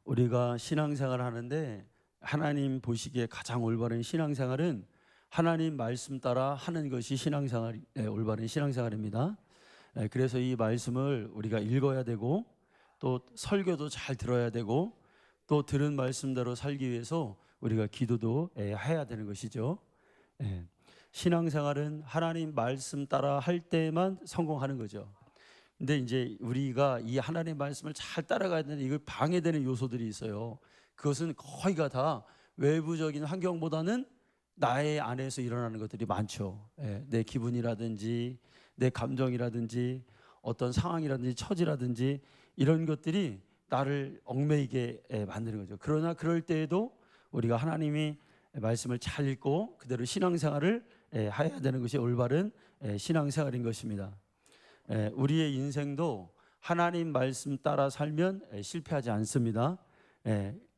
우리가 신앙생활을 하는데 하나님 보시기에 가장 올바른 신앙생활은 하나님 말씀 따라 하는 것이 올바른 신앙생활입니다. 그래서 이 말씀을 우리가 읽어야 되고 또 설교도 잘 들어야 되고 또 들은 말씀대로 살기 위해서 우리가 기도도 해야 되는 것이죠. 신앙생활은 하나님 말씀 따라 할 때만 성공하는 거죠. 근데 이제 우리가 이 하나님 말씀을 잘 따라가야 되는데 이걸 방해되는 요소들이 있어요. 그것은 거의가 다 외부적인 환경보다는 나의 안에서 일어나는 것들이 많죠. 내 기분이라든지 내 감정이라든지 어떤 상황이라든지 처지라든지 이런 것들이 나를 얽매이게 만드는 거죠. 그러나 그럴 때에도 우리가 하나님이 말씀을 잘 읽고 그대로 신앙생활을 해야 되는 것이 올바른 신앙생활인 것입니다. 우리의 인생도 하나님 말씀 따라 살면 실패하지 않습니다.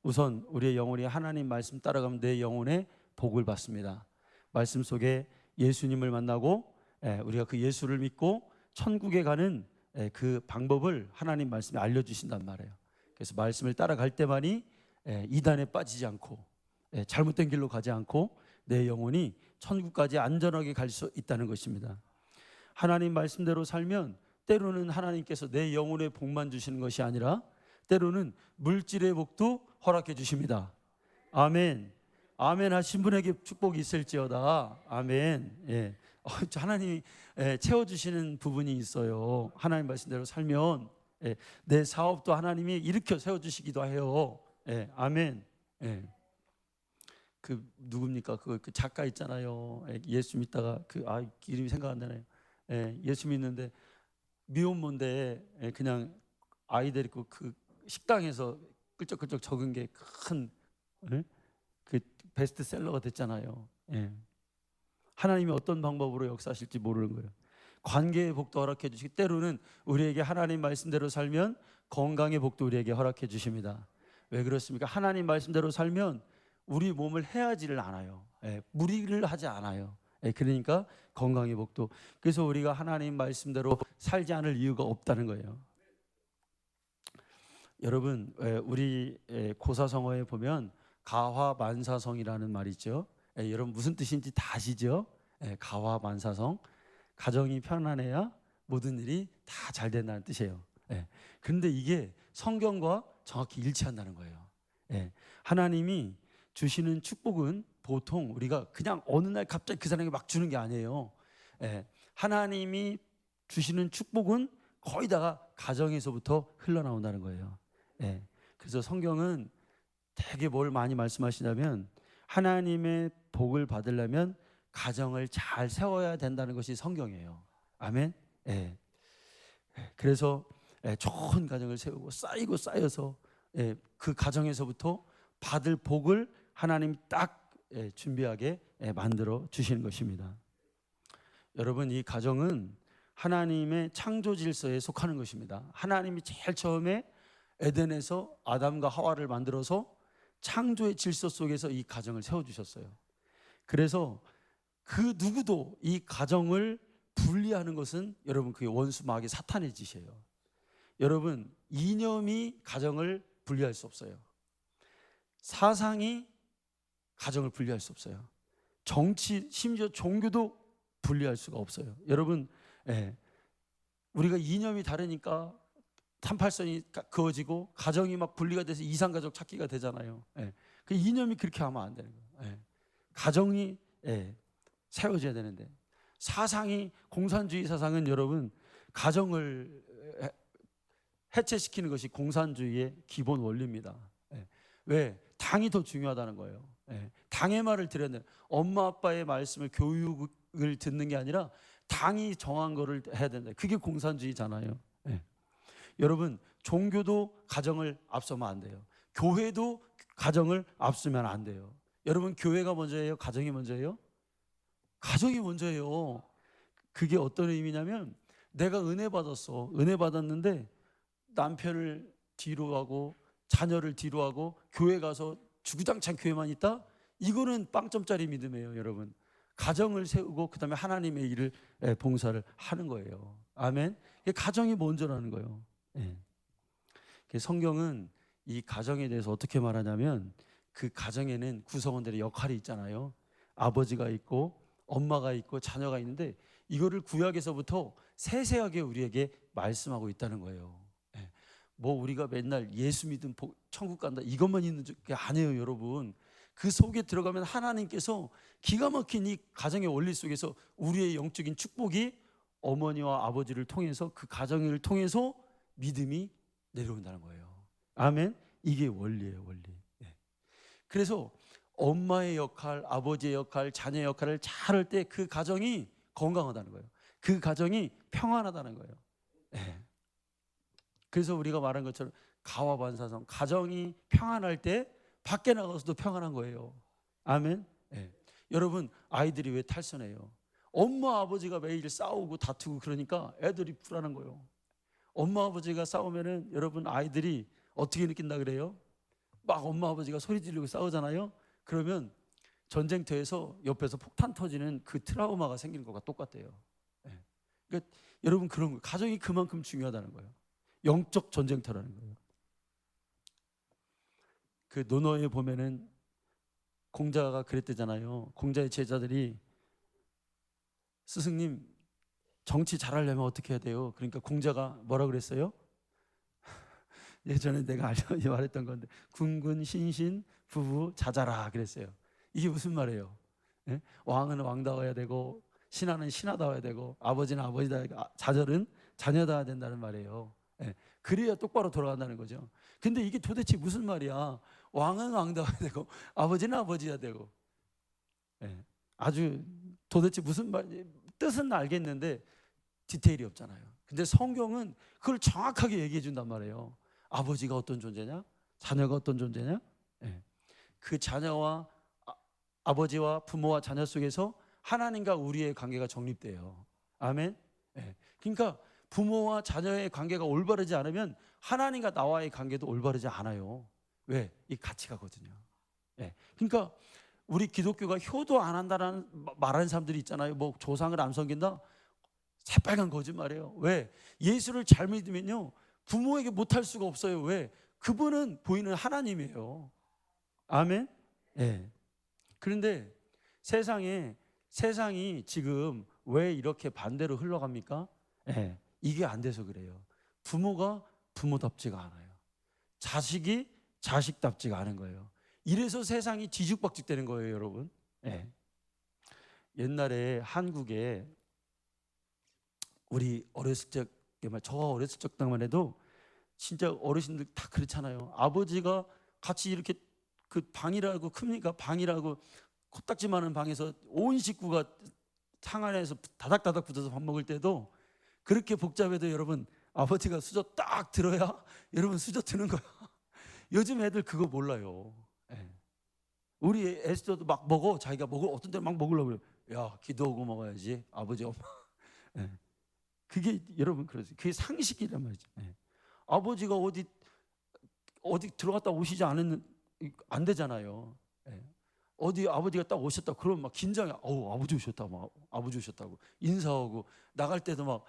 우선 우리의 영혼이 하나님 말씀 따라가면 내 영혼의 복을 받습니다. 말씀 속에 예수님을 만나고 우리가 그 예수를 믿고 천국에 가는 그 방법을 하나님 말씀에 알려주신단 말이에요. 그래서 말씀을 따라갈 때만이 이단에 빠지지 않고 잘못된 길로 가지 않고 내 영혼이 천국까지 안전하게 갈 수 있다는 것입니다. 하나님 말씀대로 살면 때로는 하나님께서 내 영혼의 복만 주시는 것이 아니라 때로는 물질의 복도 허락해 주십니다. 아멘. 아멘 하신 분에게 축복이 있을지어다. 아멘. 하나님이 채워주시는 부분이 있어요. 하나님 말씀대로 살면 내 사업도 하나님이 일으켜 세워주시기도 해요. 아멘. 그 누굽니까? 그 작가 있잖아요. 예수 믿다가 이름이 생각 안 나네요. 예수 믿는데 미혼모인데 그냥 아이 데리고 그 식당에서 끌적끌적 적은 게 큰 그 베스트셀러가 됐잖아요. 하나님이 어떤 방법으로 역사하실지 모르는 거예요. 관계의 복도 허락해 주시기 때로는 우리에게 하나님 말씀대로 살면 건강의 복도 우리에게 허락해 주십니다. 왜 그렇습니까? 하나님 말씀대로 살면 우리 몸을 해하지를 않아요. 무리를 하지 않아요. 그러니까 건강의 복도. 그래서 우리가 하나님 말씀대로 살지 않을 이유가 없다는 거예요. 여러분, 우리 고사성어에 보면 가화만사성이라는 말이 있죠. 여러분 무슨 뜻인지 다 아시죠? 가화만사성. 가정이 편안해야 모든 일이 다 잘 된다는 뜻이에요. 그런데 이게 성경과 정확히 일치한다는 거예요. 하나님이 주시는 축복은 보통 우리가 그냥 어느 날 갑자기 그 사람에게 막 주는 게 아니에요. 하나님이 주시는 축복은 거의 다 가정에서부터 흘러나온다는 거예요. 그래서 성경은 되게 뭘 많이 말씀하시냐면 하나님의 복을 받으려면 가정을 잘 세워야 된다는 것이 성경이에요. 아멘. 그래서 좋은 가정을 세우고 쌓이고 쌓여서 그 가정에서부터 받을 복을 하나님 딱 준비하게 만들어 주시는 것입니다. 여러분, 이 가정은 하나님의 창조 질서에 속하는 것입니다. 하나님이 제일 처음에 에덴에서 아담과 하와를 만들어서 창조의 질서 속에서 이 가정을 세워주셨어요. 그래서 그 누구도 이 가정을 분리하는 것은 여러분 그게 원수 마귀 사탄의 짓이에요. 여러분, 이념이 가정을 분리할 수 없어요. 사상이 가정을 분리할 수 없어요. 정치, 심지어 종교도 분리할 수가 없어요. 여러분, 우리가 이념이 다르니까 38선이 그어지고 가정이 막 분리가 돼서 이상가족 찾기가 되잖아요. 그 이념이 그렇게 하면 안 되는 거예요. 가정이 세워져야 되는데 사상이 공산주의 사상은 여러분 가정을 해체시키는 것이 공산주의의 기본 원리입니다. 왜? 당이 더 중요하다는 거예요. 당의 말을 들어야 돼요. 엄마 아빠의 말씀을 교육을 듣는 게 아니라 당이 정한 거를 해야 된다. 그게 공산주의잖아요. 여러분, 종교도 가정을 앞서면 안 돼요. 교회도 가정을 앞서면 안 돼요. 여러분, 교회가 먼저예요? 가정이 먼저예요? 가정이 먼저예요. 그게 어떤 의미냐면 내가 은혜 받았어. 은혜 받았는데 남편을 뒤로 하고 자녀를 뒤로 하고 교회 가서 주구장창 교회만 있다? 이거는 빵점짜리 믿음이에요. 여러분, 가정을 세우고 그 다음에 하나님의 일을 봉사를 하는 거예요. 아멘. 가정이 먼저라는 거예요. 성경은 이 가정에 대해서 어떻게 말하냐면 그 가정에는 구성원들의 역할이 있잖아요. 아버지가 있고 엄마가 있고 자녀가 있는데 이거를 구약에서부터 세세하게 우리에게 말씀하고 있다는 거예요. 예. 뭐 우리가 맨날 예수 믿으면 천국 간다 이것만 있는 게 아니에요, 여러분. 그 속에 들어가면 하나님께서 기가 막힌 이 가정의 원리 속에서 우리의 영적인 축복이 어머니와 아버지를 통해서 그 가정을 통해서 믿음이 내려온다는 거예요. 아멘. 이게 원리예요, 원리. 예. 그래서 엄마의 역할, 아버지의 역할, 자녀의 역할을 잘할 때 그 가정이 건강하다는 거예요. 그 가정이 평안하다는 거예요. 예. 그래서 우리가 말한 것처럼 가와반사성, 가정이 평안할 때 밖에 나가서도 평안한 거예요. 아멘. 예. 여러분, 아이들이 왜 탈선해요? 엄마 아버지가 매일 싸우고 다투고 그러니까 애들이 불안한 거예요. 엄마 아버지가 싸우면은 여러분 아이들이 어떻게 느낀다 그래요? 막 엄마 아버지가 소리 지르고 싸우잖아요. 그러면 전쟁터에서 옆에서 폭탄 터지는 그 트라우마가 생기는 것과 똑같대요. 예. 그러니까 여러분 그런 거 가정이 그만큼 중요하다는 거예요. 영적 전쟁터라는 거예요. 그 논어에 보면은 공자가 그랬대잖아요. 공자의 제자들이 스승님 정치 잘하려면 어떻게 해야 돼요? 그러니까 공자가 뭐라 그랬어요? 예전에 내가 말했던 건데 군군 신신 부부 자자라 그랬어요. 이게 무슨 말이에요? 예? 왕은 왕다워야 되고 신하는 신하다워야 되고 아버지는 아버지다, 자절은 자녀다워야 된다는 말이에요. 예. 그래야 똑바로 돌아간다는 거죠. 근데 이게 도대체 무슨 말이야? 왕은 왕다워야 되고 아버지는 아버지야 되고. 예. 아주 도대체 무슨 말 뜻은 알겠는데 디테일이 없잖아요. 근데 성경은 그걸 정확하게 얘기해 준단 말이에요. 아버지가 어떤 존재냐? 자녀가 어떤 존재냐? 예. 그 자녀와 아버지와 부모와 자녀 속에서 하나님과 우리의 관계가 정립돼요. 아멘. 예. 그러니까 부모와 자녀의 관계가 올바르지 않으면 하나님과 나와의 관계도 올바르지 않아요. 왜? 이 같이 가거든요. 예. 그러니까 우리 기독교가 효도 안 한다는 말하는 사람들이 있잖아요. 뭐 조상을 안 섬긴다? 새빨간 거짓말이에요. 왜? 예수를 잘 믿으면요 부모에게 못할 수가 없어요. 왜? 그분은 보이는 하나님이에요. 아멘. 예. 그런데 세상이 지금 왜 이렇게 반대로 흘러갑니까? 예. 이게 안 돼서 그래요. 부모가 부모답지가 않아요. 자식이 자식답지가 않은 거예요. 이래서 세상이 뒤죽박죽되는 거예요, 여러분. 예. 옛날에 한국에 우리 어렸을 적, 저 어렸을 적당만 해도 진짜 어르신들 다 그렇잖아요. 아버지가 같이 이렇게 그 방이라고 큽니까? 방이라고 코딱지 많은 방에서 온 식구가 상 안에서 다닥다닥 붙어서 밥 먹을 때도 그렇게 복잡해도 여러분 아버지가 수저 딱 들어야 여러분 수저 드는 거야. 요즘 애들 그거 몰라요. 예. 우리 에스더도 막 먹어. 자기가 먹어. 어떤 때는 막 먹으려고 그래요. 야, 기도하고 먹어야지. 아버지 엄마. 예. 그게 여러분 그러세요. 그게 상식이란 말이죠. 예. 아버지가 어디 들어갔다 오시지 않으면 안 되잖아요. 예. 어디 아버지가 딱 오셨다 그러면 막 긴장해. 아버지 오셨다. 막 아버지 오셨다고 인사하고 나갈 때도 막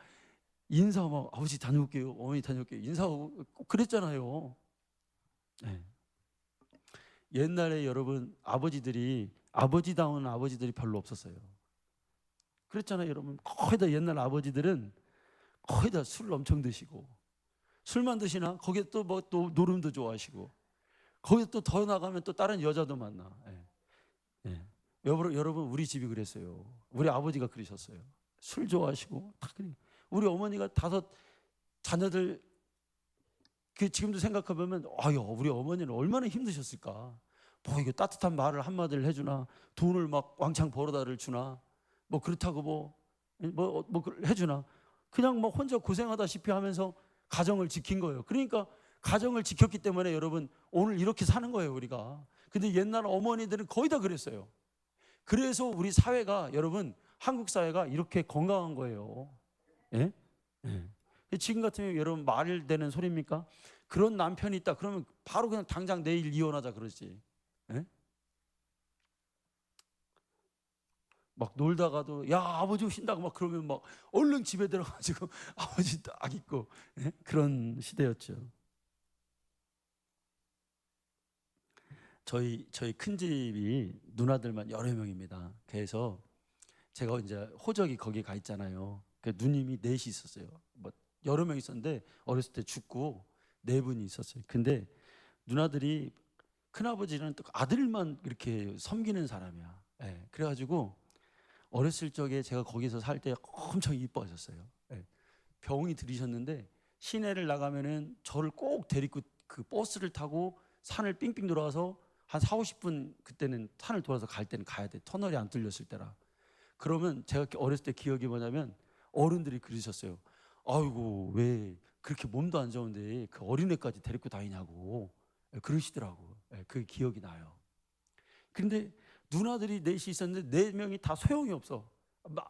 인사하고 막 아버지 다녀올게요. 어머니 다녀올게요. 인사하고 꼭 그랬잖아요. 예. 옛날에 여러분 아버지다운 아버지들이 별로 없었어요. 그랬잖아요, 여러분. 거의 다 옛날 아버지들은 거의 다 술 엄청 드시고 술만 드시나 거기에 또 뭐 또 노름도 좋아하시고 거기에 또 더 나가면 또 다른 여자도 만나. 예. 예. 여러분 우리 집이 그랬어요. 우리 아버지가 그러셨어요. 술 좋아하시고 다 그래. 우리 어머니가 5 자녀들 그 지금도 생각해보면 아유 우리 어머니는 얼마나 힘드셨을까. 뭐 이거 따뜻한 말을 한마디를 해주나 돈을 막 왕창 벌어다를 주나 뭐 그렇다고 뭐 해주나 그냥 뭐 혼자 고생하다시피 하면서 가정을 지킨 거예요. 그러니까 가정을 지켰기 때문에 여러분 오늘 이렇게 사는 거예요 우리가. 근데 옛날 어머니들은 거의 다 그랬어요. 그래서 우리 사회가 여러분 한국 사회가 이렇게 건강한 거예요. 예? 예. 지금 같으면 여러분 말 되는 소리입니까? 그런 남편이 있다 그러면 바로 그냥 당장 내일 이혼하자 그러지. 예? 막 놀다가도 야 아버지 오신다고 막 그러면 막 얼른 집에 들어가지고 아버지 딱 있고 예? 그런 시대였죠. 저희 큰 집이 누나들만 여러 명입니다. 그래서 제가 이제 호적이 거기 가 있잖아요. 그 누님이 넷이 있었어요. 뭐 여러 명 있었는데 어렸을 때 죽고 네 분이 있었어요. 근데 누나들이 큰아버지는 또 아들만 이렇게 섬기는 사람이야. 예, 그래가지고 어렸을 적에 제가 거기서 살 때 엄청 이뻐하셨어요. 예, 병이 들이셨는데 시내를 나가면은 저를 꼭 데리고 그 버스를 타고 산을 삥삥 돌아서 한 4, 50분 그때는 산을 돌아서 갈 때는 가야 돼. 터널이 안 뚫렸을 때라. 그러면 제가 어렸을 때 기억이 뭐냐면 어른들이 그러셨어요. 아이고 왜 그렇게 몸도 안 좋은데 그 어린애까지 데리고 다니냐고 그러시더라고. 그 기억이 나요. 근데 누나들이 넷이 있었는데 네 명이 다 소용이 없어.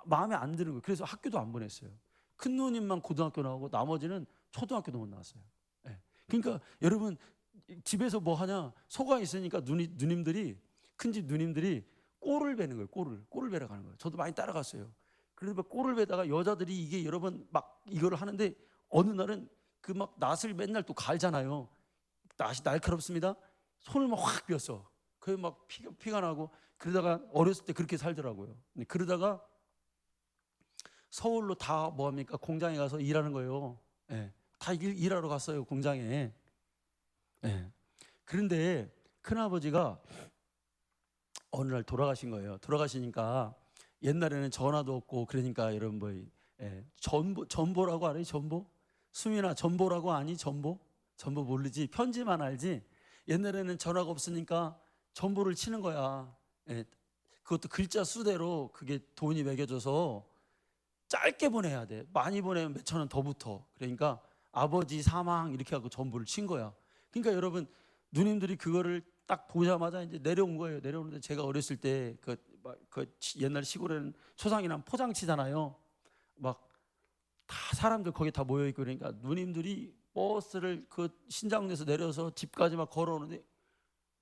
마음에 안 드는 거예요. 그래서 학교도 안 보냈어요. 큰 누님만 고등학교 나오고 나머지는 초등학교도 못 나왔어요. 예. 그러니까 여러분 집에서 뭐 하냐 소가 있으니까 누님들이 큰 집 누님들이 꼴을 베는 거예요. 꼴을 베러 가는 거예요. 저도 많이 따라갔어요. 그래서 막 꼴을 베다가 여자들이 이게 여러분 막 이거를 하는데 어느 날은 그 막 낫을 맨날 또 갈잖아요. 낫이 날카롭습니다. 손을 막 확 비었어. 그게 막 피가 나고 그러다가 어렸을 때 그렇게 살더라고요. 그러다가 서울로 다 뭐합니까 공장에 가서 일하는 거예요. 예, 다 일하러 갔어요 공장에. 예. 그런데 큰아버지가 어느 날 돌아가신 거예요. 돌아가시니까 옛날에는 전화도 없고 그러니까 여러분 뭐 전보라고 알아요? 전보? 수민아 전보라고 아니? 전보 모르지? 편지만 알지? 옛날에는 전화가 없으니까 전보를 치는 거야. 예, 그것도 글자 수대로 그게 돈이 매겨져서 짧게 보내야 돼. 많이 보내면 몇천 원 더 붙어. 그러니까 아버지 사망 이렇게 하고 전보를 친 거야. 그러니까 여러분 누님들이 그거를 딱 보자마자 이제 내려온 거예요. 내려오는데 제가 어렸을 때 그 옛날 시골에는 초상이나 포장 치잖아요. 막 다 사람들 거기 다 모여 있고 그러니까 누님들이 버스를 그 신장로에서 내려서 집까지 막 걸어오는데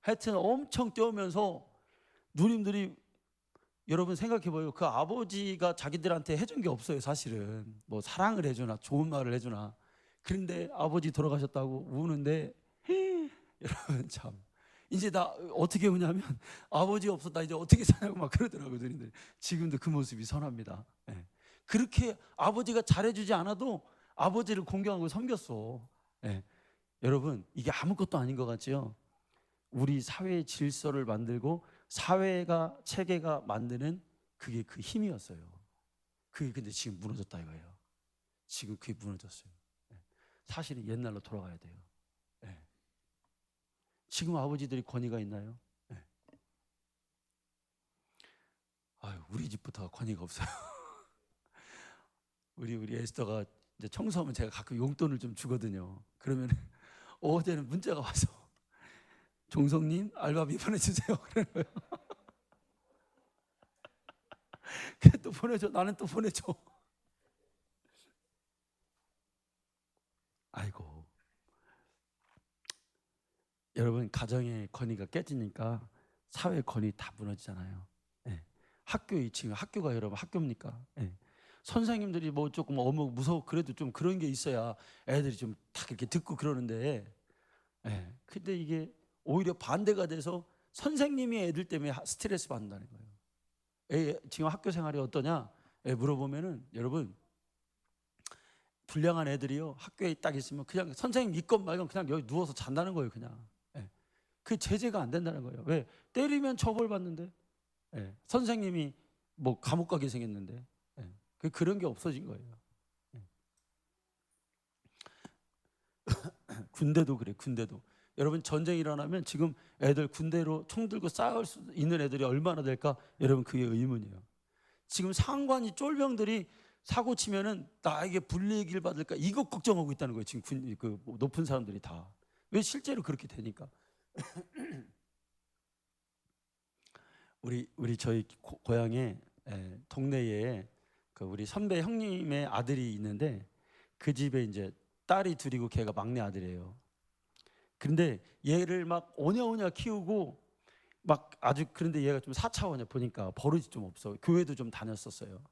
하여튼 엄청 뛰어오면서 누님들이 여러분 생각해봐요. 그 아버지가 자기들한테 해준 게 없어요. 사실은 뭐 사랑을 해주나 좋은 말을 해주나. 그런데 아버지 돌아가셨다고 우는데 여러분 참 이제 나 어떻게 우냐면 아버지 없어 나 이제 어떻게 사냐고 막 그러더라고요. 누님들. 지금도 그 모습이 선합니다. 예. 그렇게 아버지가 잘해주지 않아도 아버지를 공경하고 섬겼어. 예. 여러분 이게 아무것도 아닌 것 같지요? 우리 사회의 질서를 만들고 사회가 체계가 만드는 그게 그 힘이었어요. 그게 근데 지금 무너졌다 이거예요. 지금 그게 무너졌어요. 예. 사실은 옛날로 돌아가야 돼요. 예. 지금 아버지들이 권위가 있나요? 예. 아유, 우리 집부터 권위가 없어요. 우리 에스더가 이제 청소하면 제가 가끔 용돈을 좀 주거든요. 그러면 어제는 문자가 와서 종성님 알바비 보내주세요. 그러는 거예요. 그래 또 보내줘. 나는 또 보내줘. 아이고 여러분 가정의 권위가 깨지니까 사회 권위 다 무너지잖아요. 예. 학교 지금 학교가 여러분 학교입니까? 예. 선생님들이 뭐 조금 어묵 무서워 그래도 좀 그런 게 있어야 애들이 좀 딱 이렇게 듣고 그러는데 예. 근데 이게 오히려 반대가 돼서 선생님이 애들 때문에 스트레스 받는다는 거예요. 지금 학교 생활이 어떠냐? 물어보면은 여러분 불량한 애들이요 학교에 딱 있으면 그냥 선생님 믿건 말건 그냥 여기 누워서 잔다는 거예요 그냥. 예. 그 제재가 안 된다는 거예요. 왜? 때리면 처벌받는데. 예. 선생님이 뭐 감옥 가게 생겼는데. 예. 그런 게 없어진 거예요. 예. 군대도 그래. 군대도. 여러분 전쟁이 일어나면 지금 애들 군대로 총 들고 싸울 수 있는 애들이 얼마나 될까? 여러분 그게 의문이에요. 지금 상관이 쫄병들이 사고 치면은 나에게 불리익을 받을까 이거 걱정하고 있다는 거예요. 지금 그 높은 사람들이 다. 왜 실제로 그렇게 되니까. 우리 저희 고향에 동네에 그 우리 선배 형님의 아들이 있는데 그 집에 이제 딸이 둘이고 걔가 막내 아들이에요. 그런데 얘를 막 오냐오냐 키우고 막 아주 그런데 얘가 좀 사차원이야 보니까 버릇이 좀 없어. 교회도 좀 다녔었어요.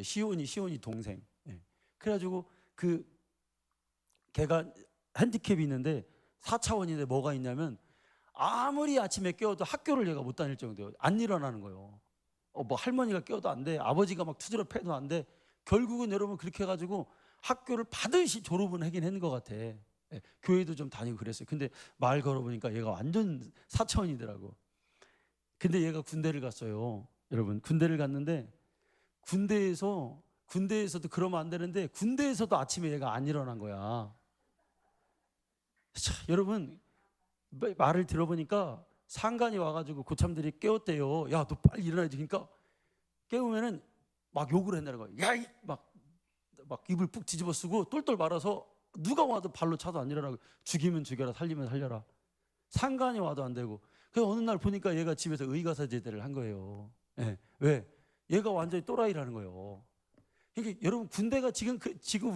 시온이 동생. 예. 그래가지고 그 걔가 핸디캡이 있는데 사차원인데 뭐가 있냐면 아무리 아침에 깨워도 학교를 얘가 못 다닐 정도예요. 안 일어나는 거예요. 뭐 할머니가 깨워도 안 돼. 아버지가 막 투지로 패도 안 돼. 결국은 여러분 그렇게 해가지고 학교를 반드시 졸업은 하긴 했는 것 같아. 예, 교회도 좀 다니고 그랬어요. 근데 말 걸어보니까 얘가 완전 사천이더라고. 근데 얘가 군대를 갔어요. 여러분 군대를 갔는데 군대에서도 그러면 안 되는데 군대에서도 아침에 얘가 안 일어난 거야. 자, 여러분 말을 들어보니까 상관이 와가지고 고참들이 깨웠대요. 야, 너 빨리 일어나야지. 그러니까 깨우면은 막 욕을 한다는 거야. 야, 막 입을 푹 뒤집어 쓰고 똘똘 말아서 누가 와도 발로 차도 안 일어나고 죽이면 죽여라 살리면 살려라. 상관이 와도 안 되고. 그래서 어느 날 보니까 얘가 집에서 의가사 제대를 한 거예요. 예. 왜? 얘가 완전히 또라이라는 거예요. 그러니까 여러분 군대가 지금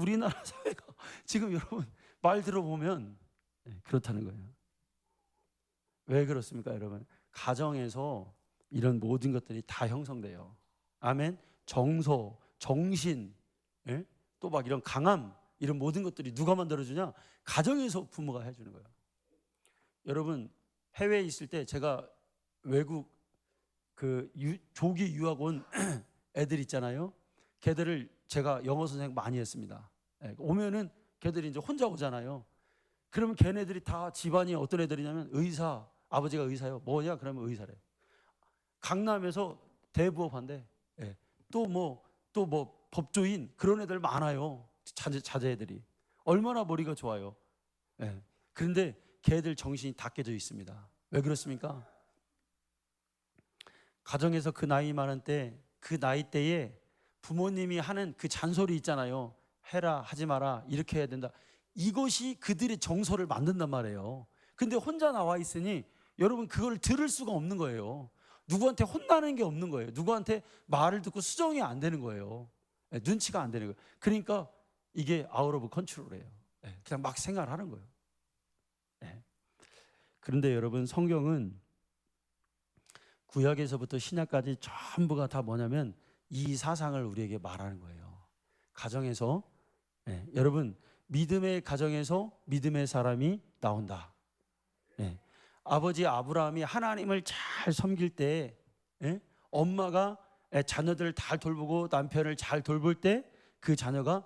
우리나라 사회가 지금 여러분 말 들어보면 그렇다는 거예요. 왜 그렇습니까, 여러분? 가정에서 이런 모든 것들이 다 형성돼요. 아멘. 정서, 정신, 예? 또 막 이런 강함, 이런 모든 것들이 누가 만들어주냐? 가정에서 부모가 해주는 거예요. 여러분 해외에 있을 때 제가 외국 조기 유학 온 애들 있잖아요. 걔들을 제가 영어 선생 많이 했습니다. 예, 오면은 걔들이 이제 혼자 오잖아요. 그러면 걔네들이 다 집안이 어떤 애들이냐면 의사, 아버지가 의사요. 뭐냐? 그러면 의사래. 강남에서 대부업한데, 예. 또 뭐 법조인 그런 애들 많아요. 자제애들이 얼마나 머리가 좋아요. 예. 그런데 걔들 정신이 다 깨져 있습니다. 왜 그렇습니까? 가정에서 그 나이 많은 때, 그 나이 때에 부모님이 하는 그 잔소리 있잖아요. 해라, 하지 마라, 이렇게 해야 된다. 이것이 그들의 정서를 만든단 말이에요. 근데 혼자 나와 있으니 여러분 그걸 들을 수가 없는 거예요. 누구한테 혼나는 게 없는 거예요. 누구한테 말을 듣고 수정이 안 되는 거예요. 눈치가 안 되는 거예요. 그러니까 이게 아웃 오브 컨트롤이에요. 그냥 막 생각을 하는 거예요. 그런데 여러분 성경은 구약에서부터 신약까지 전부가 다 뭐냐면 이 사상을 우리에게 말하는 거예요. 가정에서 여러분 믿음의 가정에서 믿음의 사람이 나온다. 아버지 아브라함이 하나님을 잘 섬길 때 엄마가 자녀들을 잘 돌보고 남편을 잘 돌볼 때 그 자녀가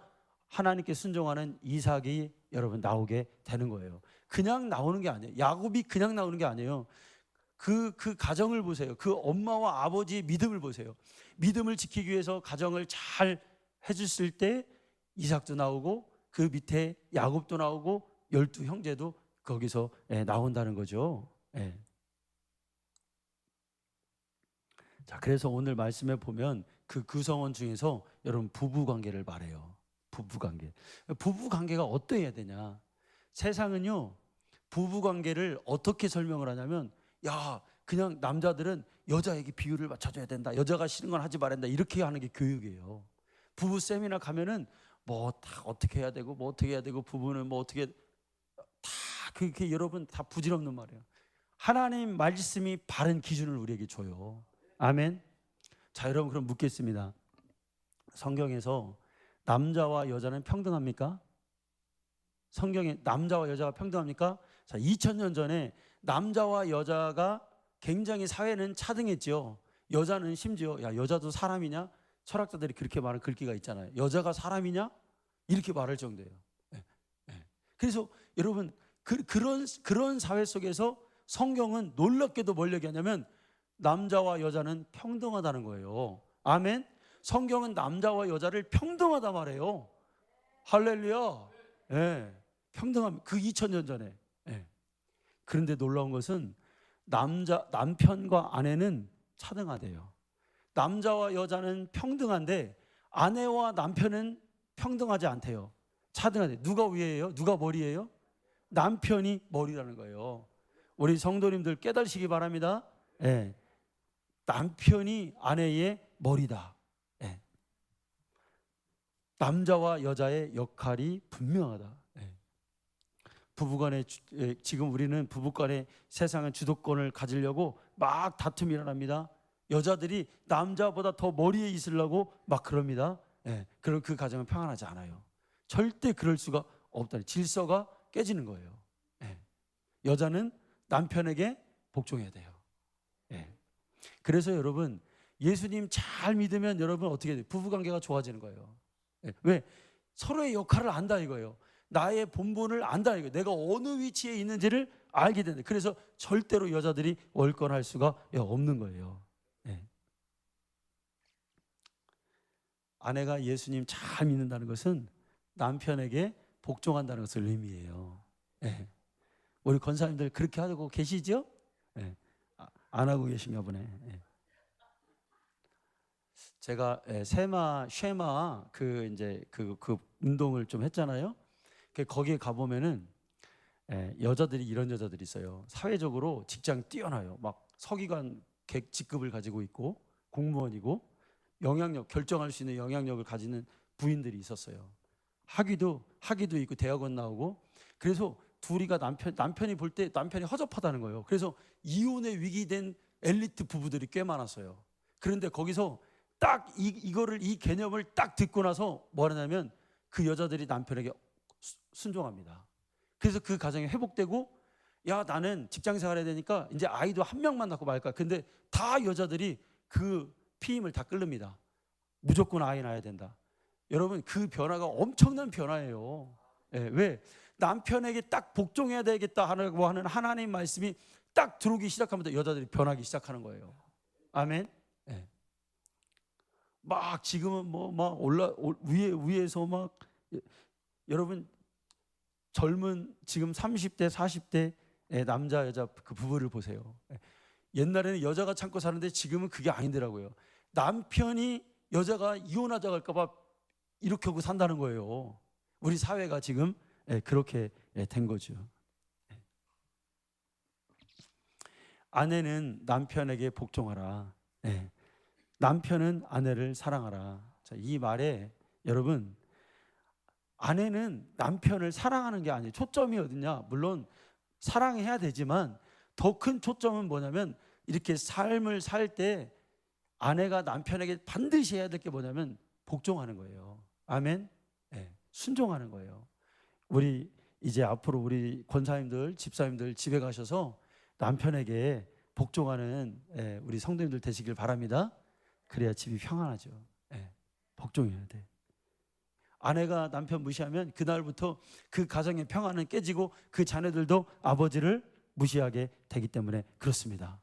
하나님께 순종하는 이삭이 여러분 나오게 되는 거예요. 그냥 나오는 게 아니에요. 야곱이 그냥 나오는 게 아니에요. 그 가정을 보세요. 그 엄마와 아버지의 믿음을 보세요. 믿음을 지키기 위해서 가정을 잘 해줬을 때 이삭도 나오고 그 밑에 야곱도 나오고 12 형제도 거기서 나온다는 거죠. 자, 그래서 오늘 말씀에 보면 그 구성원 중에서 여러분 부부 관계를 말해요. 부부 관계. 부부 관계가 어떠해야 되냐? 세상은요 부부 관계를 어떻게 설명을 하냐면 야 그냥 남자들은 여자에게 비율을 맞춰줘야 된다. 여자가 싫은 건 하지 말아야 된다. 이렇게 하는 게 교육이에요. 부부 세미나 가면은 뭐 다 어떻게 해야 되고 뭐 어떻게 해야 되고 부부는 뭐 어떻게 다 그게 여러분 다 부질없는 말이에요. 하나님 말씀이 바른 기준을 우리에게 줘요. 아멘. 자 여러분 그럼 묻겠습니다. 성경에서 남자와 여자는 평등합니까? 성경에 남자와 여자가 평등합니까? 자 2000년 전에 남자와 여자가 굉장히 사회는 차등했죠. 여자는 심지어 야 여자도 사람이냐? 철학자들이 그렇게 말하는 글귀가 있잖아요. 여자가 사람이냐? 이렇게 말할 정도예요. 그래서 여러분 그런 사회 속에서 성경은 놀랍게도 뭘 얘기하냐면 남자와 여자는 평등하다는 거예요. 아멘. 성경은 남자와 여자를 평등하다 말해요. 할렐루야. 평등함 그 2000년 전에. 그런데 놀라운 것은 남편과 아내는 차등하대요. 남자와 여자는 평등한데 아내와 남편은 평등하지 않대요. 차등하대. 누가 위에요? 누가 머리예요? 남편이 머리라는 거예요. 우리 성도님들 깨달으시기 바랍니다. 남편이 아내의 머리다. 남자와 여자의 역할이 분명하다. 부부간에 지금 우리는 부부간에 세상은 주도권을 가지려고 막 다툼이 일어납니다. 여자들이 남자보다 더 머리에 있으려고 막 그럽니다. 그럼 그 가정은 평안하지 않아요. 절대 그럴 수가 없다. 질서가 깨지는 거예요. 여자는 남편에게 복종해야 돼요. 예. 그래서 여러분 예수님 잘 믿으면 여러분 어떻게 돼요? 부부관계가 좋아지는 거예요. 예. 왜? 서로의 역할을 안다 이거예요. 나의 본분을 안다 이거예요. 내가 어느 위치에 있는지를 알게 된다. 그래서 절대로 여자들이 월권할 수가 없는 거예요. 예. 아내가 예수님 잘 믿는다는 것은 남편에게 복종한다는 것을 의미해요. 예. 우리 권사님들 그렇게 하고 계시죠? 예. 안 하고 계신가 보네. 예. 제가 쉐마 이제 그 운동을 좀 했잖아요. 거기에 가 보면은 여자들이 이런 여자들이 있어요. 사회적으로 직장 뛰어나요. 막 서기관 직급을 가지고 있고 공무원이고 영향력 결정할 수 있는 영향력을 가지는 부인들이 있었어요. 학위도 있고 대학원 나오고 그래서 둘이가 남편이 볼 때 남편이 허접하다는 거예요. 그래서 이혼의 위기된 엘리트 부부들이 꽤 많았어요. 그런데 거기서 딱 이거를 이 개념을 딱 듣고 나서 뭐 하냐면 그 여자들이 남편에게 순종합니다. 그래서 그 가정이 회복되고 야 나는 직장 생활해야 되니까 이제 아이도 한 명만 낳고 말 거야. 근데 다 여자들이 그 피임을 다 끓습니다. 무조건 아이 낳아야 된다. 여러분 그 변화가 엄청난 변화예요. 예, 왜? 남편에게 딱 복종해야 되겠다 하는 하나님 말씀이 딱 들어오기 시작하면서 여자들이 변하기 시작하는 거예요. 아멘. 예. 막 지금은 뭐 막 위에서 막 여러분 젊은 지금 30대 40대 남자 여자 그 부부를 보세요. 옛날에는 여자가 참고 사는데 지금은 그게 아니더라고요. 남편이 여자가 이혼하자고 할까봐 이렇게 하고 산다는 거예요. 우리 사회가 지금 그렇게 된 거죠. 아내는 남편에게 복종하라. 남편은 아내를 사랑하라. 자, 이 말에 여러분 아내는 남편을 사랑하는 게 아니에요. 초점이 어디냐? 물론 사랑해야 되지만 더 큰 초점은 뭐냐면 이렇게 삶을 살 때 아내가 남편에게 반드시 해야 될 게 뭐냐면 복종하는 거예요. 아멘. 네, 순종하는 거예요. 우리 이제 앞으로 우리 권사님들, 집사님들 집에 가셔서 남편에게 복종하는 우리 성도님들 되시길 바랍니다. 그래야 집이 평안하죠. 복종해야 돼. 아내가 남편 무시하면 그날부터 그 가정의 평안은 깨지고 그 자녀들도 아버지를 무시하게 되기 때문에 그렇습니다.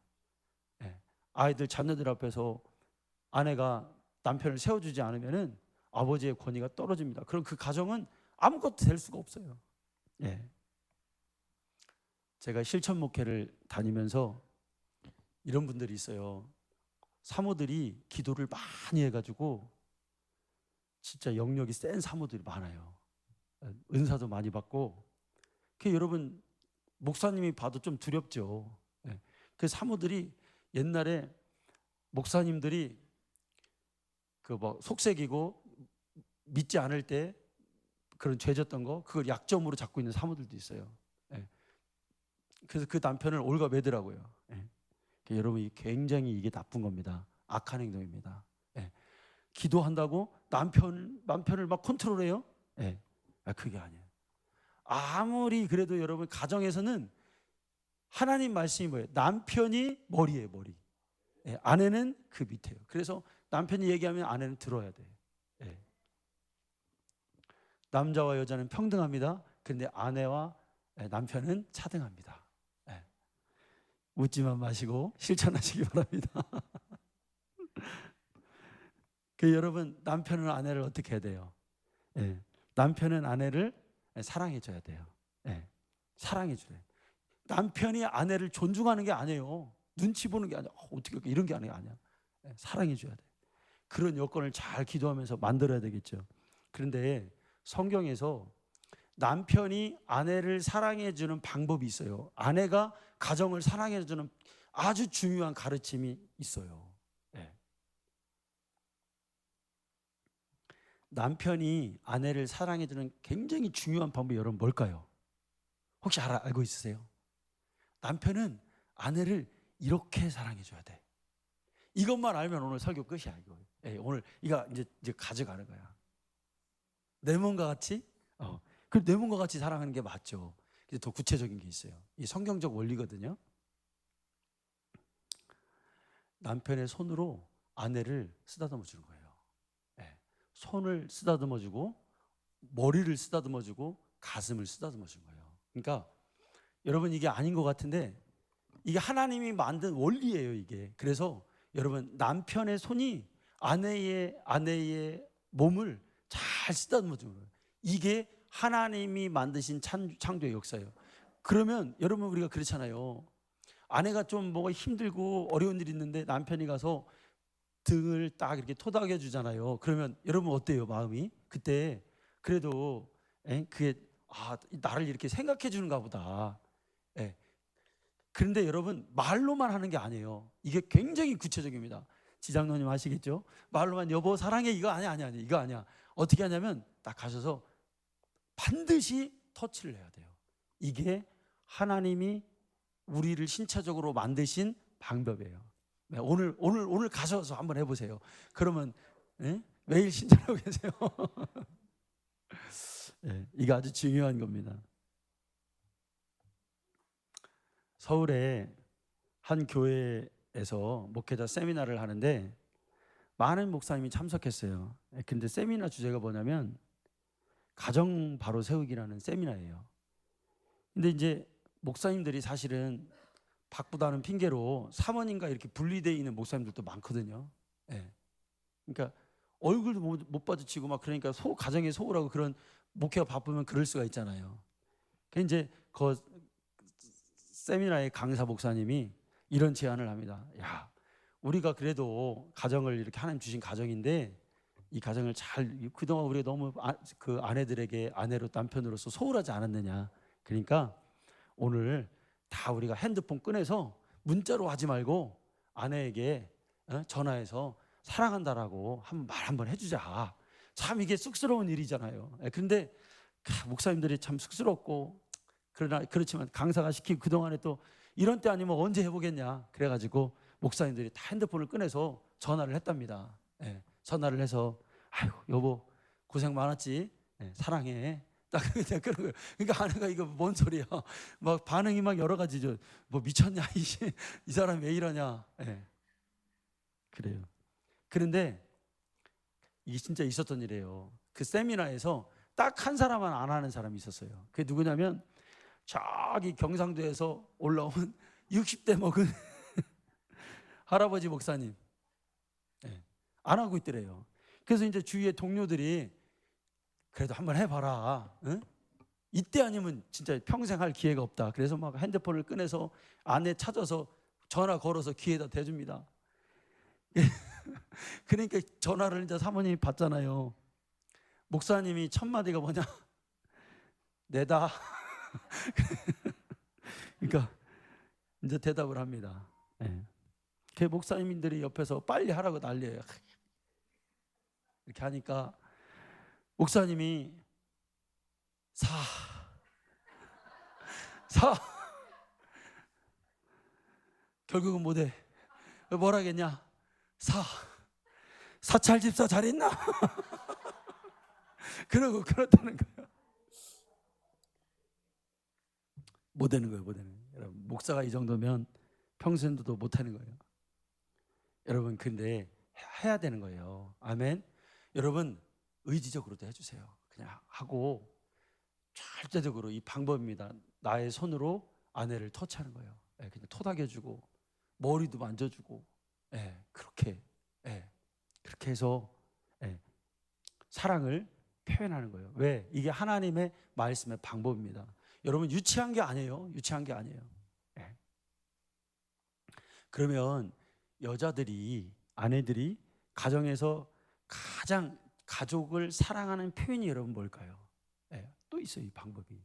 아이들 자녀들 앞에서 아내가 남편을 세워주지 않으면 아버지의 권위가 떨어집니다. 그럼 그 가정은 아무것도 될 수가 없어요. 제가 실천 목회를 다니면서 이런 분들이 있어요. 사모들이 기도를 많이 해가지고 진짜 영역이 센 사모들이 많아요. 은사도 많이 받고. 여러분 목사님이 봐도 좀 두렵죠. 그 사모들이 옛날에 목사님들이 그 뭐 속색이고 믿지 않을 때 그런 죄졌던 거 그걸 약점으로 잡고 있는 사모들도 있어요. 그래서 그 남편을 올가매더라고요. 여러분 굉장히 이게 나쁜 겁니다. 악한 행동입니다. 기도한다고 남편을 막 컨트롤해요? 그게 아니에요. 아무리 그래도 여러분 가정에서는 하나님 말씀이 뭐예요? 남편이 머리예요, 머리. 아내는 그 밑에요. 그래서 남편이 얘기하면 아내는 들어야 돼. 남자와 여자는 평등합니다. 그런데 아내와 남편은 차등합니다. 웃지만 마시고 실천하시기 바랍니다. 여러분 남편은 아내를 어떻게 해야 돼요? 남편은 아내를 사랑해 줘야 돼요. 사랑해 줘야 돼요. 남편이 아내를 존중하는 게 아니에요. 눈치 보는 게 아니야. 어떻게 이런 게 아니야. 사랑해 줘야 돼. 그런 여건을 잘 기도하면서 만들어야 되겠죠. 그런데 성경에서 남편이 아내를 사랑해 주는 방법이 있어요. 아내가 가정을 사랑해 주는 아주 중요한 가르침이 있어요. 남편이 아내를 사랑해 주는 굉장히 중요한 방법이 여러분 뭘까요? 혹시 알고 있으세요? 남편은 아내를 이렇게 사랑해 줘야 돼. 이것만 알면 오늘 설교 끝이야. 오늘 이거 이제 가져가는 거야. 내 몸과 같이 내 몸과 같이 사랑하는 게 맞죠. 더 구체적인 게 있어요. 이 성경적 원리거든요. 남편의 손으로 아내를 쓰다듬어 주는 거예요. 예. 손을 쓰다듬어 주고 머리를 쓰다듬어 주고 가슴을 쓰다듬어 주는 거예요. 그러니까 여러분 이게 아닌 것 같은데 이게 하나님이 만든 원리예요, 이게. 그래서 여러분 남편의 손이 아내의 몸을 잘 쓰다듬어 주는 거예요. 이게 하나님이 만드신 창조의 역사예요. 그러면 여러분 우리가 그렇잖아요. 아내가 좀 뭐가 힘들고 어려운 일이 있는데 남편이 가서 등을 딱 이렇게 토닥여 주잖아요. 그러면 여러분 어때요, 마음이? 그때 그래도 그게 나를 이렇게 생각해 주는가 보다. 예. 그런데 여러분 말로만 하는 게 아니에요. 이게 굉장히 구체적입니다. 지장로님 아시겠죠? 말로만 여보 사랑해 이거 아니야 이거 아니야. 어떻게 하냐면 딱 가셔서 반드시 터치를 해야 돼요. 이게 하나님이 우리를 신체적으로 만드신 방법이에요. 오늘 가셔서 한번 해보세요. 그러면 매일 신전하고 계세요. 이게 아주 중요한 겁니다. 서울에 한 교회에서 목회자 세미나를 하는데 많은 목사님이 참석했어요. 근데 세미나 주제가 뭐냐면 가정 바로 세우기라는 세미나예요. 근데 이제 목사님들이 사실은 바쁘다는 핑계로 사모님과 이렇게 분리되어 있는 목사님들도 많거든요. 그러니까 얼굴도 못 마주치고 막 그러니까 가정에 소홀하고 그런 목회가 바쁘면 그럴 수가 있잖아요. 이제 그 세미나의 강사 목사님이 이런 제안을 합니다. 야, 우리가 그래도 가정을 이렇게 하나님 주신 가정인데 이 가정을 그동안 우리가 너무 그 아내들에게 아내로 남편으로서 소홀하지 않았느냐. 그러니까 오늘 다 우리가 핸드폰 꺼내서 문자로 하지 말고 아내에게 전화해서 사랑한다라고 말 한번 해주자. 참 이게 쑥스러운 일이잖아요. 그런데 목사님들이 참 쑥스럽고 그렇지만 강사가 시키고 그동안에 또 이런 때 아니면 언제 해보겠냐. 그래가지고 목사님들이 다 핸드폰을 꺼내서 전화를 했답니다. 전화를 해서 아유 여보 고생 많았지. 사랑해. 딱 그런 거예요. 그러니까 아내가 이거 뭔 소리야. 막 반응이 막 여러 가지죠. 뭐 미쳤냐 이 사람 왜 이러냐. 그래요. 그런데 이게 진짜 있었던 일이에요. 그 세미나에서 딱 한 사람만 안 하는 사람이 있었어요. 그게 누구냐면 저기 경상도에서 올라온 60대 먹은 할아버지 목사님. 안 하고 있더래요. 그래서 이제 주위의 동료들이 그래도 한번 해봐라. 이때 아니면 진짜 평생 할 기회가 없다. 그래서 막 핸드폰을 꺼내서 아내 찾아서 전화 걸어서 귀에다 대줍니다. 그러니까 전화를 이제 사모님이 받잖아요. 목사님이 첫 마디가 뭐냐? 내다. 그러니까 이제 대답을 합니다. 그 목사님들이 옆에서 빨리 하라고 난리예요. 이렇게 하니까 목사님이 사 결국은 못해. 뭐라 하겠냐? 사찰 집사 잘 있나? 그러고 그렇다는 거예요. 못하는 거예요. 여러분 목사가 이 정도면 평생도 못하는 거예요. 여러분 근데 해야 되는 거예요. 아멘. 여러분 의지적으로도 해주세요. 그냥 하고 절대적으로 이 방법입니다. 나의 손으로 아내를 터치하는 거예요. 그냥 토닥여주고 머리도 만져주고 그렇게 해서 사랑을 표현하는 거예요. 왜? 이게 하나님의 말씀의 방법입니다. 여러분 유치한 게 아니에요. 그러면 아내들이 가정에서 가장 가족을 사랑하는 표현이 여러분 뭘까요? 또 있어요. 이 방법이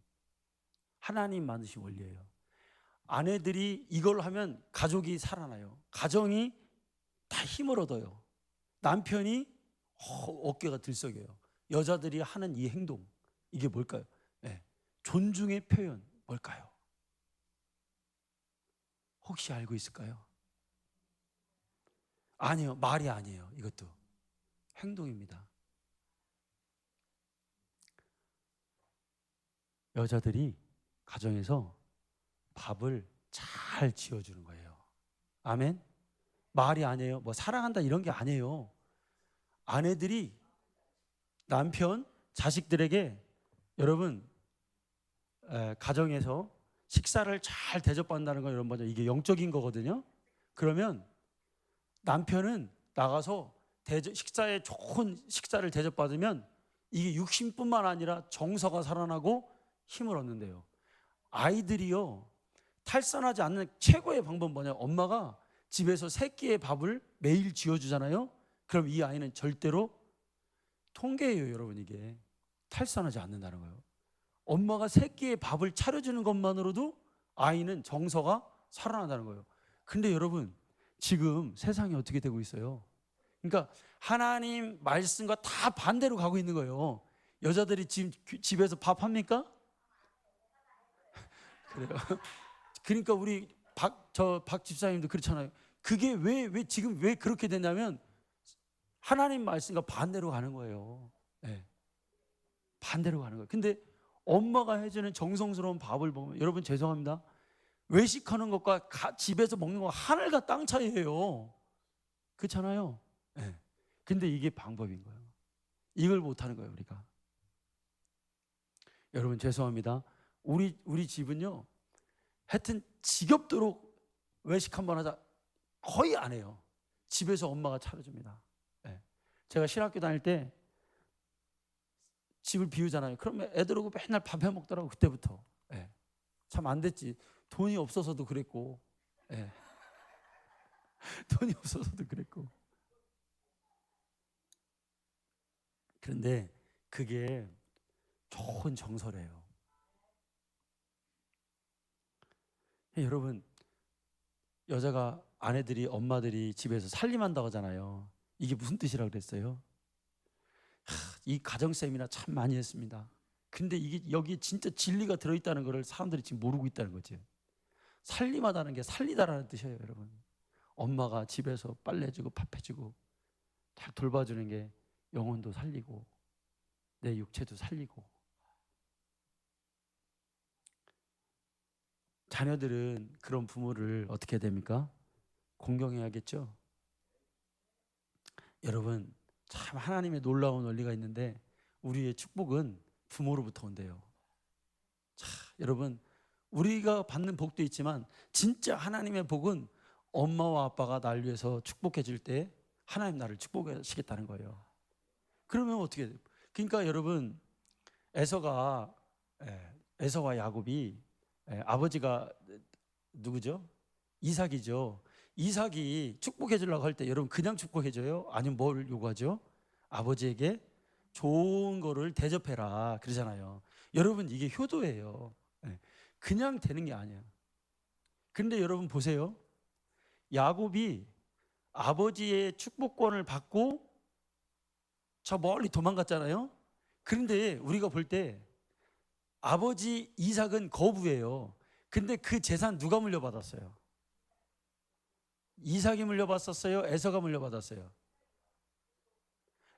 하나님 만드신 원리예요. 아내들이 이걸 하면 가족이 살아나요. 가정이 다 힘을 얻어요. 남편이 어깨가 들썩여요. 여자들이 하는 이 행동 이게 뭘까요? 존중의 표현 뭘까요? 혹시 알고 있을까요? 아니요, 말이 아니에요. 이것도 행동입니다. 여자들이 가정에서 밥을 잘 지어주는 거예요. 아멘. 말이 아니에요. 뭐 사랑한다 이런 게 아니에요. 아내들이 남편, 자식들에게 여러분 가정에서 식사를 잘 대접받는다는 건 여러분 먼저 이게 영적인 거거든요. 그러면 남편은 나가서 식사에 좋은 식사를 대접받으면 이게 육신뿐만 아니라 정서가 살아나고 힘을 얻는데요. 아이들이요 탈선하지 않는 최고의 방법은 뭐냐? 엄마가 집에서 세 끼의 밥을 매일 지어주잖아요. 그럼 이 아이는 절대로 통계예요, 여러분. 이게 탈선하지 않는다는 거예요. 엄마가 세 끼의 밥을 차려주는 것만으로도 아이는 정서가 살아난다는 거예요. 근데 여러분 지금 세상이 어떻게 되고 있어요? 그러니까 하나님 말씀과 다 반대로 가고 있는 거예요. 여자들이 지금 집에서 밥 합니까? 그래요. 그러니까 우리 박 집사님도 그렇잖아요. 그게 지금 왜 그렇게 됐냐면 하나님 말씀과 반대로 가는 거예요. 네. 반대로 가는 거예요. 근데 엄마가 해주는 정성스러운 밥을 보면 여러분 죄송합니다. 외식하는 것과 집에서 먹는 거 하늘과 땅 차이예요. 그렇잖아요. 네. 근데 이게 방법인 거예요. 이걸 못하는 거예요, 우리가. 여러분 죄송합니다. 우리 집은요. 하여튼 지겹도록 외식 한번 하자 거의 안 해요. 집에서 엄마가 차려줍니다. 네. 제가 신학교 다닐 때 집을 비우잖아요. 그러면 애들하고 맨날 밥 해 먹더라고 그때부터. 네. 참 안 됐지. 돈이 없어서도 그랬고, 네. 돈이 없어서도 그랬고. 그런데 그게 좋은 정서래요. 여러분 여자가 아내들이 엄마들이 집에서 살림한다고 하잖아요. 이게 무슨 뜻이라고 그랬어요? 이 가정쌤이나 참 많이 했습니다. 근데 이게 여기 진짜 진리가 들어있다는 것을 사람들이 지금 모르고 있다는 거죠. 살림하다는 게 살리다라는 뜻이에요, 여러분. 엄마가 집에서 빨래해주고 밥해주고 잘 돌봐주는 게 영혼도 살리고 내 육체도 살리고. 자녀들은 그런 부모를 어떻게 해야 됩니까? 공경해야겠죠. 여러분 참 하나님의 놀라운 원리가 있는데 우리의 축복은 부모로부터 온대요. 자, 여러분 우리가 받는 복도 있지만 진짜 하나님의 복은 엄마와 아빠가 날 위해서 축복해 줄 때 하나님 나를 축복하시겠다는 거예요. 그러면 어떻게 돼요? 그러니까 여러분 에서가 에서와 야곱이 아버지가 누구죠? 이삭이죠. 이삭이 축복해 주려고 할 때 여러분 그냥 축복해 줘요? 아니면 뭘 요구하죠? 아버지에게 좋은 거를 대접해라 그러잖아요. 여러분 이게 효도예요. 그냥 되는 게 아니에요. 근데 여러분 보세요. 야곱이 아버지의 축복권을 받고 저 멀리 도망갔잖아요. 그런데 우리가 볼 때 아버지 이삭은 거부예요. 근데 그 재산 누가 물려받았어요? 이삭이 물려받았어요? 에서가 물려받았어요?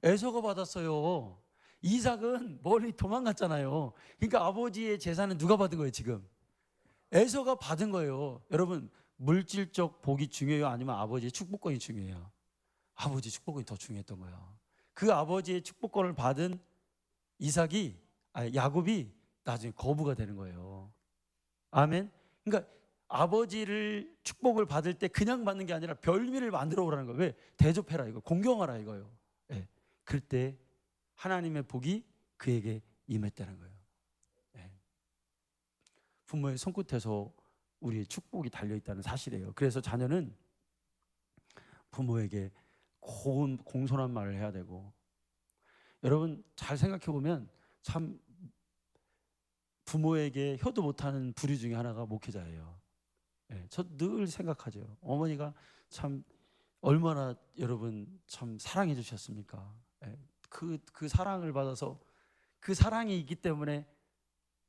에서가 받았어요. 이삭은 멀리 도망갔잖아요. 그러니까 아버지의 재산은 누가 받은 거예요, 지금? 에서가 받은 거예요. 여러분, 물질적 복이 중요해요? 아니면 아버지의 축복권이 중요해요? 아버지 축복권이 더 중요했던 거예요. 그 아버지의 축복권을 받은 야곱이 나중에 거부가 되는 거예요. 아멘. 그러니까 아버지를 축복을 받을 때 그냥 받는 게 아니라 별미를 만들어 오라는 거예요. 왜? 대접해라 이거, 공경하라 이거요. 예. 그럴 때 하나님의 복이 그에게 임했다는 거예요. 예. 부모의 손끝에서 우리의 축복이 달려 있다는 사실이에요. 그래서 자녀는 부모에게 고운 공손한 말을 해야 되고, 여러분 잘 생각해 보면 참 부모에게 효도 못하는 부류 중에 하나가 목회자예요. 예, 저 늘 생각하죠. 어머니가 참 얼마나 여러분 참 사랑해 주셨습니까? 예, 그 사랑을 받아서 그 사랑이 있기 때문에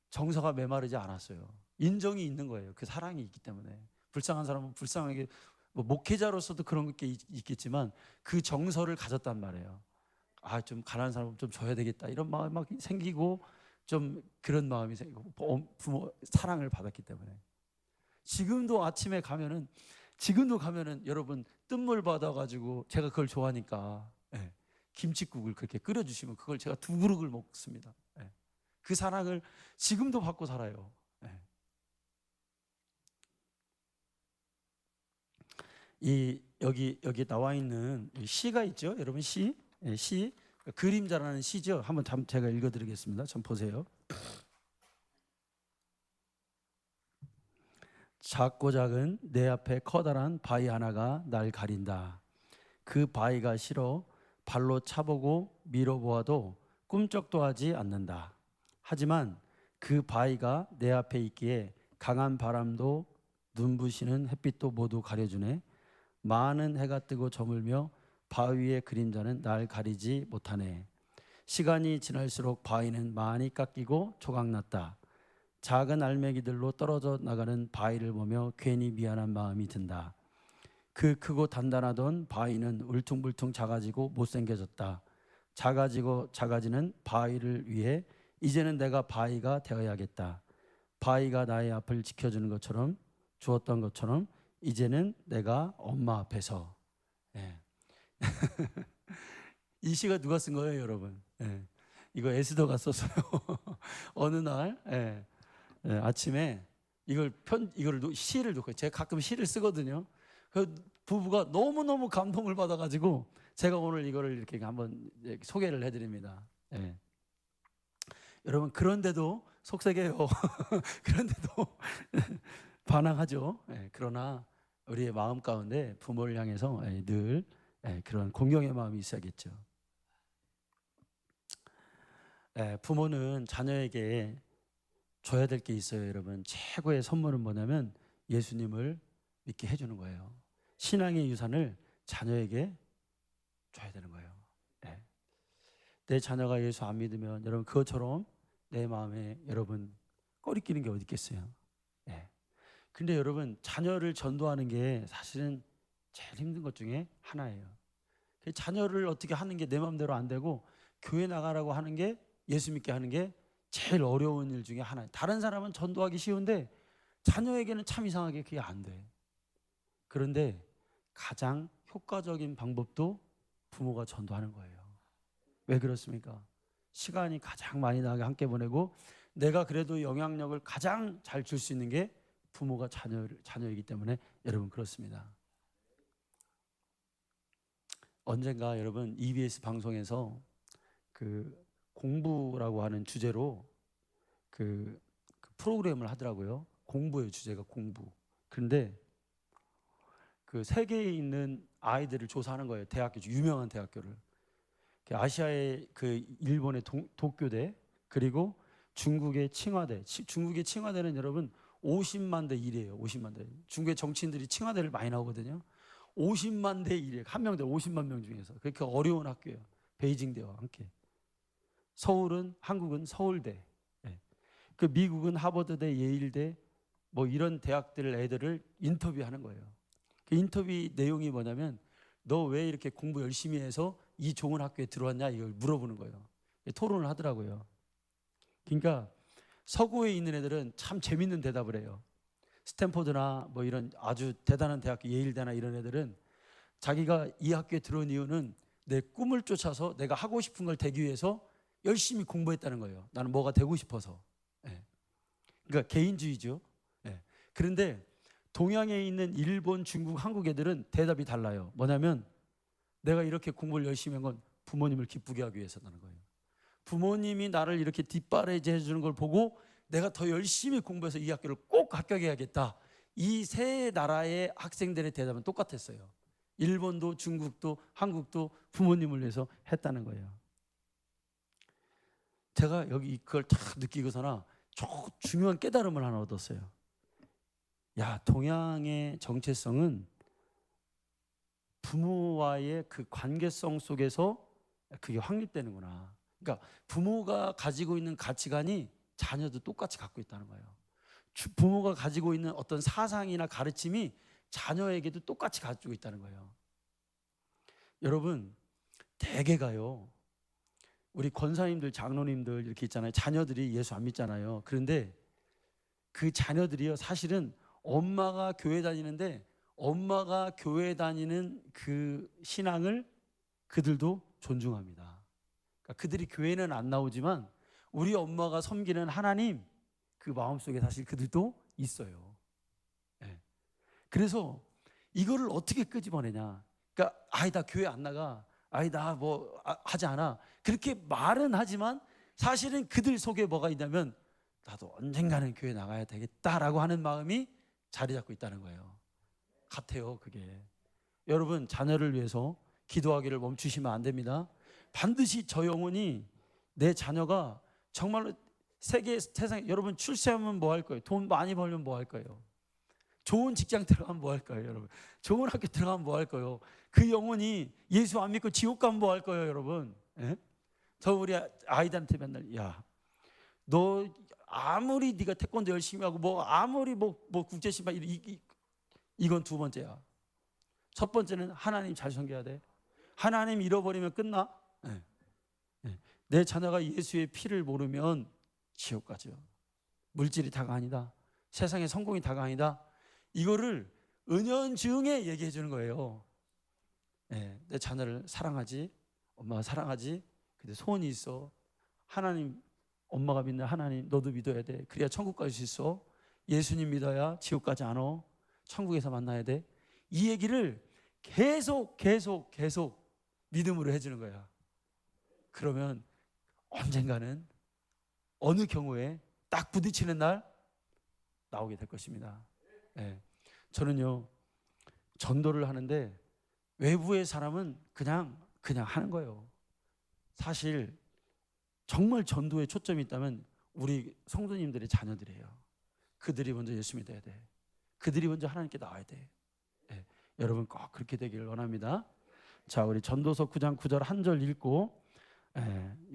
정서가 메마르지 않았어요. 인정이 있는 거예요. 그 사랑이 있기 때문에. 불쌍한 사람은 불쌍하게, 뭐 목회자로서도 그런 게 있겠지만 그 정서를 가졌단 말이에요. 아, 좀 가난한 사람은 좀 줘야 되겠다 이런 마음이 막 생기고, 좀 그런 마음이 생기고, 부모 사랑을 받았기 때문에. 지금도 아침에 가면은 지금도 가면은 여러분 뜬물 받아가지고 제가 그걸 좋아하니까 예, 김칫국을 그렇게 끓여주시면 그걸 제가 2그릇을 먹습니다. 예. 그 사랑을 지금도 받고 살아요. 예. 이 여기 나와 있는 시가 있죠, 여러분 시, 예, 시 그림자라는 시죠. 한번 제가 읽어드리겠습니다. 좀 보세요. 작고 작은 내 앞에 커다란 바위 하나가 날 가린다. 그 바위가 싫어 발로 차보고 밀어보아도 꿈쩍도 하지 않는다. 하지만 그 바위가 내 앞에 있기에 강한 바람도 눈부시는 햇빛도 모두 가려주네. 많은 해가 뜨고 저물며 바위의 그림자는 날 가리지 못하네. 시간이 지날수록 바위는 많이 깎이고 조각났다. 작은 알맹이들로 떨어져 나가는 바위를 보며 괜히 미안한 마음이 든다. 그 크고 단단하던 바위는 울퉁불퉁 작아지고 못생겨졌다. 작아지고 작아지는 바위를 위해 이제는 내가 바위가 되어야겠다. 바위가 나의 앞을 지켜주는 것처럼 주었던 것처럼 이제는 내가 엄마 앞에서. 예. 이 시가 누가 쓴 거예요, 여러분? 예. 이거 에스더가 썼어요. 어느 날 예. 예, 아침에 이걸 시를 놓고 제가 가끔 시를 쓰거든요. 그 부부가 너무너무 감동을 받아가지고 제가 오늘 이거를 이렇게 한번 소개를 해드립니다. 예. 여러분 그런데도 속색해요. 그런데도 반항하죠. 예, 그러나 우리의 마음 가운데 부모를 향해서 늘 그런 공경의 마음이 있어야겠죠. 부모는 자녀에게 줘야 될 게 있어요, 여러분. 최고의 선물은 뭐냐면 예수님을 믿게 해주는 거예요. 신앙의 유산을 자녀에게 줘야 되는 거예요. 예. 내 자녀가 예수 안 믿으면 여러분 그것처럼 내 마음에 여러분 꺼리끼는 게 어디 있겠어요. 예. 근데 여러분 자녀를 전도하는 게 사실은 제일 힘든 것 중에 하나예요. 자녀를 어떻게 하는 게 내 마음대로 안 되고 교회 나가라고 하는 게 예수 믿게 하는 게 제일 어려운 일 중에 하나예요. 다른 사람은 전도하기 쉬운데 자녀에게는 참 이상하게 그게 안 돼. 그런데 가장 효과적인 방법도 부모가 전도하는 거예요. 왜 그렇습니까? 시간이 가장 많이 나게 함께 보내고 내가 그래도 영향력을 가장 잘 줄 수 있는 게 부모가 자녀이기 때문에 여러분 그렇습니다. 언젠가 여러분 EBS 방송에서 그 공부라고 하는 주제로 그 프로그램을 하더라고요. 공부의 주제가 공부. 그런데 그 세계에 있는 아이들을 조사하는 거예요. 대학교 유명한 대학교를. 아시아의 그 일본의 도쿄대 그리고 중국의 칭화대. 중국의 칭화대는 여러분 50만 대 1이에요. 50만 대. 중국의 정치인들이 칭화대를 많이 나오거든요. 50만 대 1이에요. 한 명당 50만 명 중에서. 그렇게 어려운 학교예요. 베이징대와 함께. 서울은 한국은 서울대. 예. 그 미국은 하버드대, 예일대 뭐 이런 대학들 애들을 인터뷰하는 거예요. 그 인터뷰 내용이 뭐냐면 너 왜 이렇게 공부 열심히 해서 이 좋은 학교에 들어왔냐 이걸 물어보는 거예요. 토론을 하더라고요. 그러니까 서구에 있는 애들은 참 재밌는 대답을 해요. 스탠포드나 뭐 이런 아주 대단한 대학교 예일대나 이런 애들은 자기가 이 학교에 들어온 이유는 내 꿈을 쫓아서 내가 하고 싶은 걸 되기 위해서 열심히 공부했다는 거예요. 나는 뭐가 되고 싶어서. 예. 그러니까 개인주의죠. 예. 그런데 동양에 있는 일본, 중국, 한국 애들은 대답이 달라요. 뭐냐면 내가 이렇게 공부를 열심히 한 건 부모님을 기쁘게 하기 위해서라는 거예요. 부모님이 나를 이렇게 뒷바라지 해주는 걸 보고 내가 더 열심히 공부해서 이 학교를 꼭 합격해야겠다. 이 세 나라의 학생들의 대답은 똑같았어요. 일본도 중국도 한국도 부모님을 위해서 했다는 거예요. 제가 여기 그걸 딱 느끼고서나 중요한 깨달음을 하나 얻었어요. 야, 동양의 정체성은 부모와의 그 관계성 속에서 그게 확립되는구나. 그러니까 부모가 가지고 있는 가치관이 자녀도 똑같이 갖고 있다는 거예요. 부모가 가지고 있는 어떤 사상이나 가르침이 자녀에게도 똑같이 가지고 있다는 거예요. 여러분 대개가요 우리 권사님들 장로님들 이렇게 있잖아요. 자녀들이 예수 안 믿잖아요. 그런데 그 자녀들이요 사실은 엄마가 교회 다니는데 엄마가 교회 다니는 그 신앙을 그들도 존중합니다. 그러니까 그들이 교회는 안 나오지만 우리 엄마가 섬기는 하나님 그 마음속에 사실 그들도 있어요. 예. 그래서 이거를 어떻게 끄집어내냐. 그러니까 나 교회 안 나가. 나 뭐 하지 않아. 그렇게 말은 하지만 사실은 그들 속에 뭐가 있냐면 나도 언젠가는 교회 나가야 되겠다라고 하는 마음이 자리 잡고 있다는 거예요. 같아요, 그게. 여러분, 자녀를 위해서 기도하기를 멈추시면 안 됩니다. 반드시 저 영혼이, 내 자녀가 정말로 세상에, 여러분 출세하면 뭐 할 거예요? 돈 많이 벌면 뭐 할 거예요? 좋은 직장 들어가면 뭐 할 거예요, 여러분? 좋은 학교 들어가면 뭐 할 거예요? 그 영혼이 예수 안 믿고 지옥 가면 뭐 할 거예요, 여러분? 예? 저 우리 아이들한테 맨날 너 아무리 네가 태권도 열심히 하고 뭐 아무리 뭐 국제신방 이건 두 번째야. 첫 번째는 하나님 잘 섬겨야 돼. 하나님 잃어버리면 끝나. 예. 예. 내 자녀가 예수의 피를 모르면 지옥 가죠. 물질이 다가 아니다. 세상의 성공이 다가 아니다. 이거를 은연중에 얘기해 주는 거예요. 예. 내 자녀를 사랑하지. 엄마가 사랑하지. 근데 소원이 있어. 하나님, 엄마가 믿는 하나님 너도 믿어야 돼. 그래야 천국 갈 수 있어. 예수님 믿어야 지옥 가지 않아. 천국에서 만나야 돼. 이 얘기를 계속 믿음으로 해주는 거야. 그러면 언젠가는 어느 경우에 딱 부딪히는 날 나오게 될 것입니다. 예. 저는요, 전도를 하는데 외부의 사람은 그냥 하는 거예요. 사실 정말 전도에 초점이 있다면 우리 성도님들의 자녀들이에요. 그들이 먼저 예수 믿어야 돼. 그들이 먼저 하나님께 나와야 돼. 예. 여러분 꼭 그렇게 되기를 원합니다. 자, 우리 전도서 9장 9절 한 절 읽고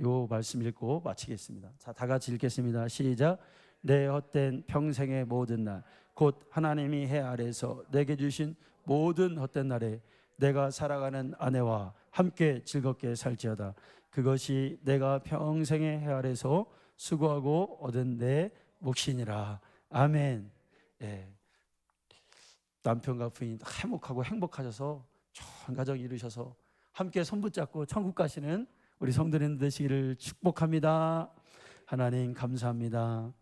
요 말씀 읽고 마치겠습니다. 자, 다 같이 읽겠습니다. 시작. 내 헛된 평생의 모든 날 곧 하나님이 해 아래서 내게 주신 모든 헛된 날에 내가 살아가는 아내와 함께 즐겁게 살지어다. 그것이 내가 평생의 해 아래서 수고하고 얻은 내 몫이니라. 아멘. 예. 남편과 부인 화목하고 행복하셔서 좋은 가정 이루셔서 함께 손붙잡고 천국 가시는 우리 성도님 되시기를 축복합니다. 하나님 감사합니다.